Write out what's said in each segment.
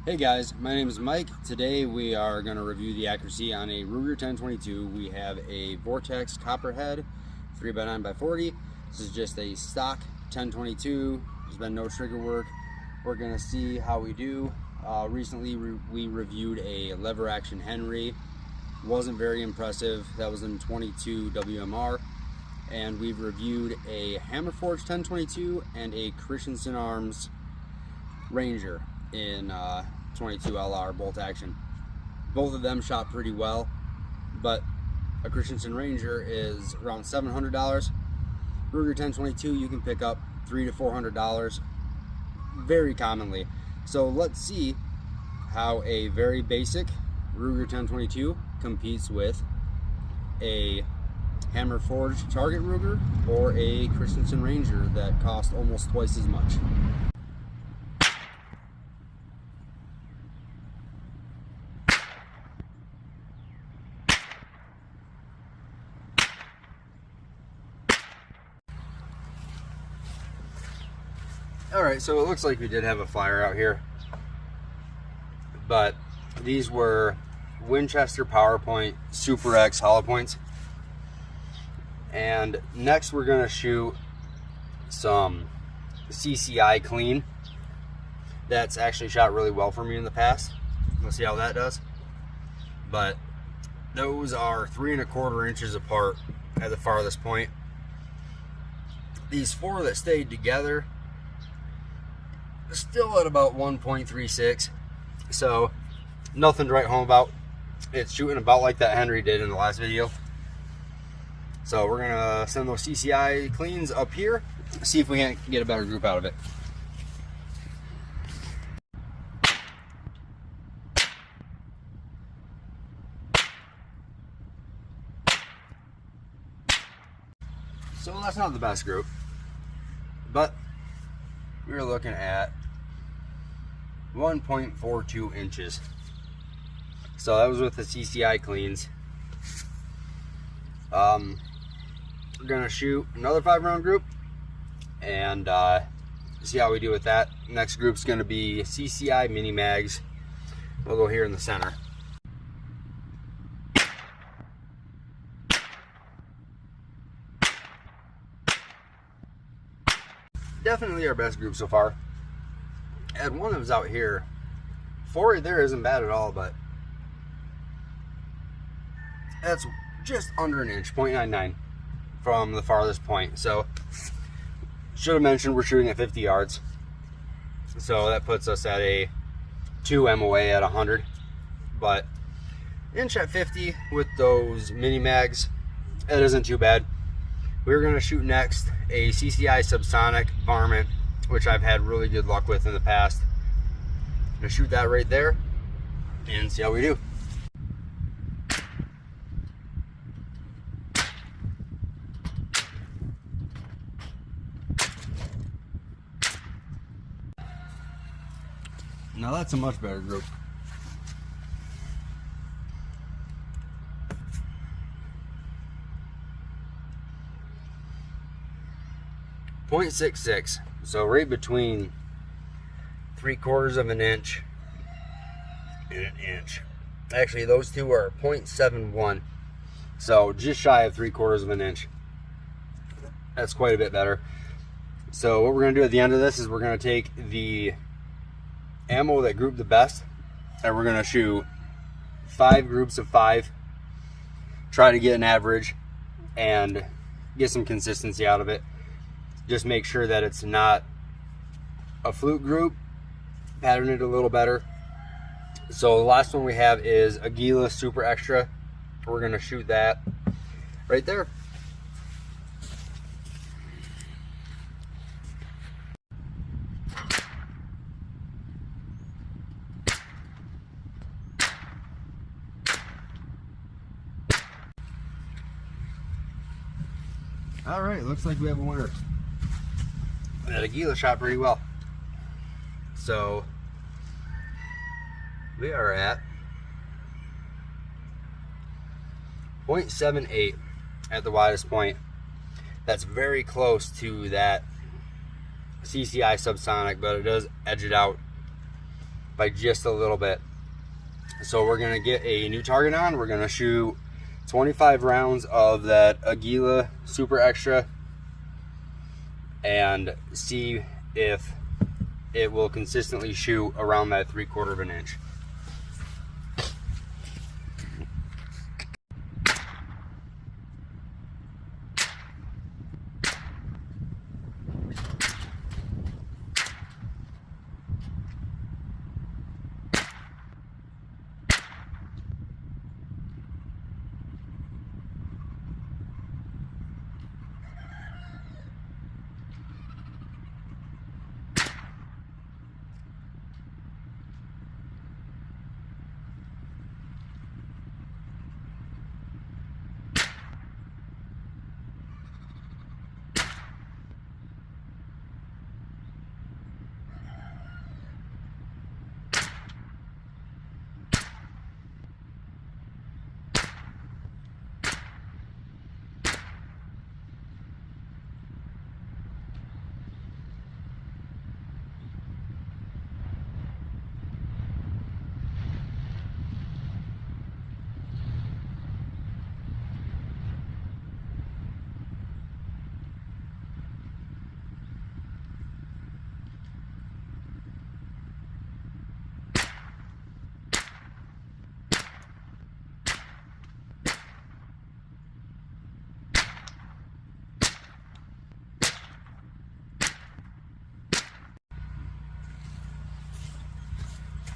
Hey guys, my name is Mike. Today we are going to review the accuracy on a Ruger 1022. We have a Vortex Copperhead 3x9x40. This is just a stock 1022. There's been no trigger work. We're going to see how we do. Recently we reviewed a lever action Henry. Wasn't very impressive. That was in 22 WMR. And we've reviewed a Hammerforge 1022 and a Christensen Arms Ranger in 22 LR bolt action. Both of them shot pretty well, but a Christensen Ranger is around $700. Ruger 1022 you can pick up $300 to $400 very commonly. So let's see how a very basic Ruger 1022 competes with a Hammerforge Target Ruger or a Christensen Ranger that cost almost twice as much. Alright, so it looks like we did have a flyer out here, but these were Winchester PowerPoint Super X hollow points. And next we're going to shoot some CCI clean. That's actually shot really well for me in the past. We'll see how that does. But those are 3 1/4 inches apart at the farthest point. These four that stayed together still at about 1.36, so nothing to write home about. It's shooting about like that Henry did in the last video. So we're gonna send those CCI cleans up here, see if we can get a better group out of it. So that's not the best group, but we were looking at 1.42 inches. So that was with the CCI cleans. We're gonna shoot another 5-round group and see how we do with that. Next group's gonna be CCI mini mags. We'll go here in the center. Definitely our best group so far. And one that was out here. 4 there isn't bad at all, but that's just under an inch, 0.99 from the farthest point. So should have mentioned we're shooting at 50 yards. So that puts us at a 2 MOA at 100. But inch at 50 with those mini mags, that isn't too bad. We're going to shoot next a CCI Subsonic Varmint, which I've had really good luck with in the past. I'm going to shoot that right there and see how we do. Now that's a much better group. .66, so right between 3/4 of an inch and an inch. Actually, those two are 0.71, so just shy of 3/4 of an inch. That's quite a bit better. So what we're going to do at the end of this is we're going to take the ammo that grouped the best, and we're going to shoot 5 groups of 5, try to get an average and get some consistency out of it. Just make sure that it's not a fluke group, pattern it a little better. So the last one we have is Aguila Super Extra. We're going to shoot that right there. All right, looks like we have a winner. That Aguila shot pretty well. So we are at 0.78 at the widest point. That's very close to that CCI Subsonic, but it does edge it out by just a little bit. So we're gonna get a new target on. We're gonna shoot 25 rounds of that Aguila Super Extra and see if it will consistently shoot around that 3/4 of an inch.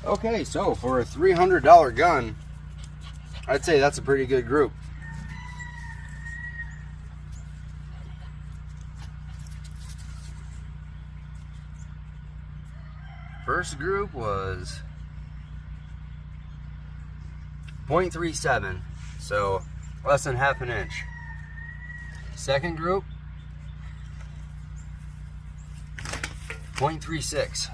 Okay, so for a $300 gun, I'd say that's a pretty good group. First group was 0.37, so less than half an inch. Second group, 0.36.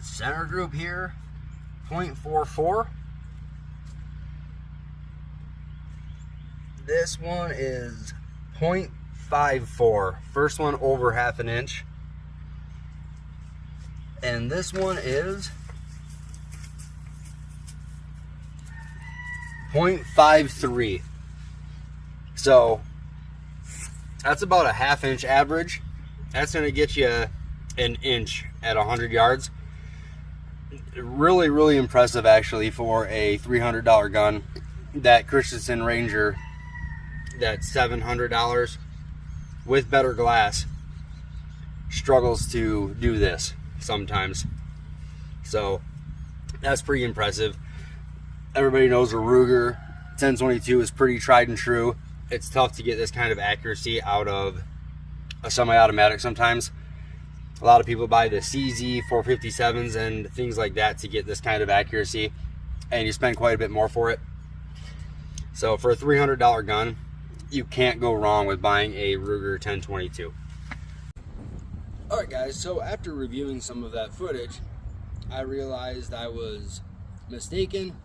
Center group here, 0.44. This one is 0.54. First one over half an inch. And this one is 0.53. So that's about a half inch average. That's going to get you an inch at 100 yards. Really, really impressive actually for a $300 gun. That Christensen Ranger, that's $700 with better glass, struggles to do this sometimes. So that's pretty impressive. Everybody knows a Ruger 1022 is pretty tried and true. It's tough to get this kind of accuracy out of a semi-automatic sometimes. A lot of people buy the CZ 457s and things like that to get this kind of accuracy, and you spend quite a bit more for it. So for a $300 gun, you can't go wrong with buying a Ruger 1022. Alright guys, so after reviewing some of that footage, I realized I was mistaken.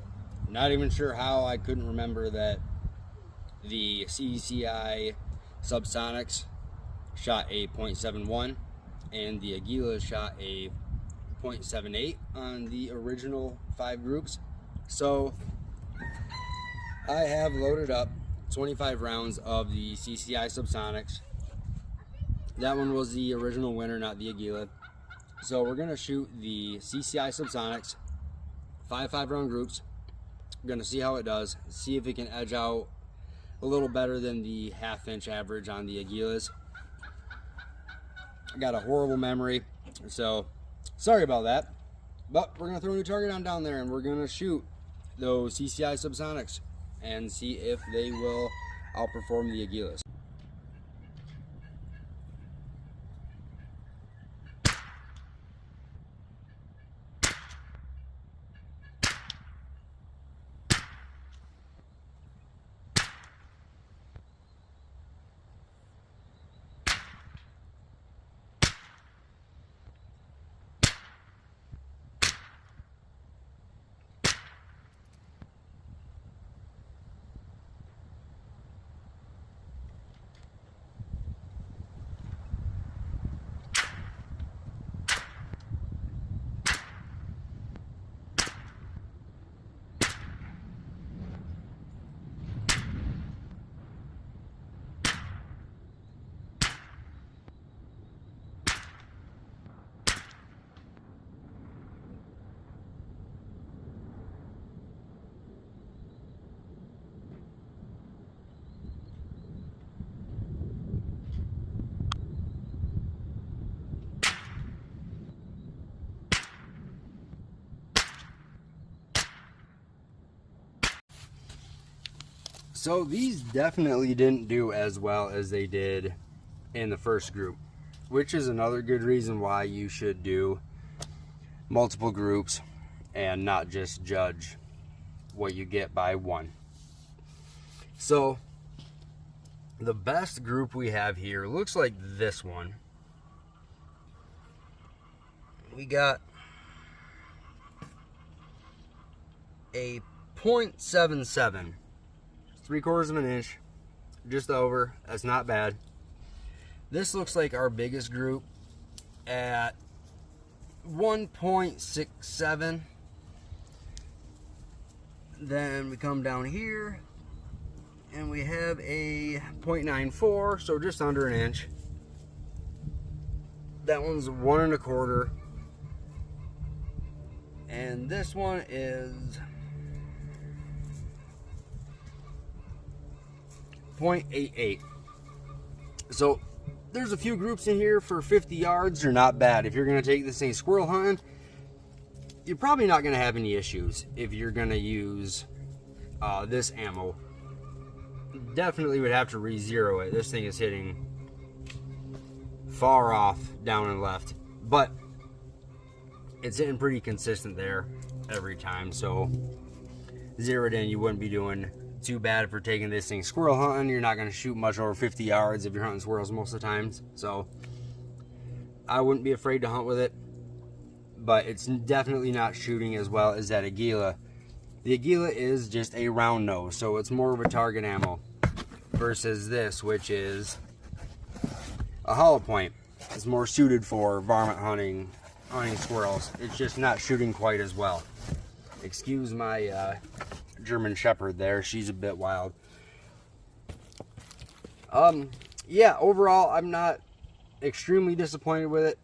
Not even sure how I couldn't remember that the CCI Subsonics shot a .71 and the Aguila shot a .78 on the original 5 groups. So I have loaded up 25 rounds of the CCI Subsonics. That one was the original winner, not the Aguila. So we're gonna shoot the CCI Subsonics 5 round groups. We're gonna see how it does, see if it can edge out a little better than the half inch average on the Aguilas. I got a horrible memory, so sorry about that. But we're gonna throw a new target on down there and we're gonna shoot those CCI Subsonics and see if they will outperform the Aguilas. So these definitely didn't do as well as they did in the first group, which is another good reason why you should do multiple groups and not just judge what you get by one. So the best group we have here looks like this one. We got a 0.77, 3/4 of an inch, just over. That's not bad. This looks like our biggest group at 1.67. Then we come down here and we have a 0.94, so just under an inch. That one's 1 1/4. And this one is 0.88. So there's a few groups in here for 50 yards. They're not bad. If you're going to take this thing squirrel hunting, you're probably not going to have any issues if you're going to use this ammo. Definitely would have to re-zero it. This thing is hitting far off down and left, but it's hitting pretty consistent there every time. So zeroed in, you wouldn't be doing too bad if you're taking this thing squirrel hunting. You're not going to shoot much over 50 yards if you're hunting squirrels most of the times. So I wouldn't be afraid to hunt with it, but it's definitely not shooting as well as that Aguila. The Aguila is just a round nose, so it's more of a target ammo versus this, which is a hollow point. It's more suited for varmint hunting squirrels. It's just not shooting quite as well. Excuse my German Shepherd there. She's a bit wild. Yeah, overall, I'm not extremely disappointed with it.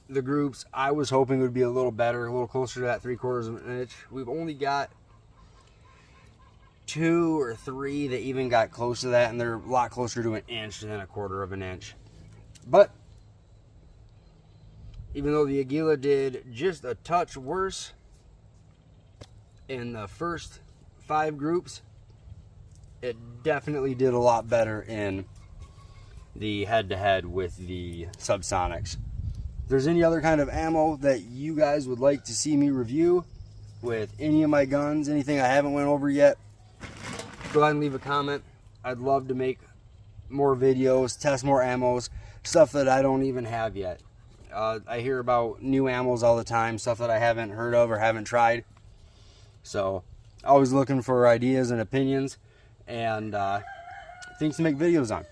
The groups, I was hoping would be a little better, a little closer to that 3/4 of an inch. We've only got 2 or 3 that even got close to that, and they're a lot closer to an inch than 1/4 of an inch. But even though the Aguila did just a touch worse in the first 5 groups, it definitely did a lot better in the head-to-head with the Subsonics. If there's any other kind of ammo that you guys would like to see me review with any of my guns, anything I haven't went over yet, go ahead and leave a comment. I'd love to make more videos, test more ammos, stuff that I don't even have yet. I hear about new ammos all the time, stuff that I haven't heard of or haven't tried. So, always looking for ideas and opinions and things to make videos on.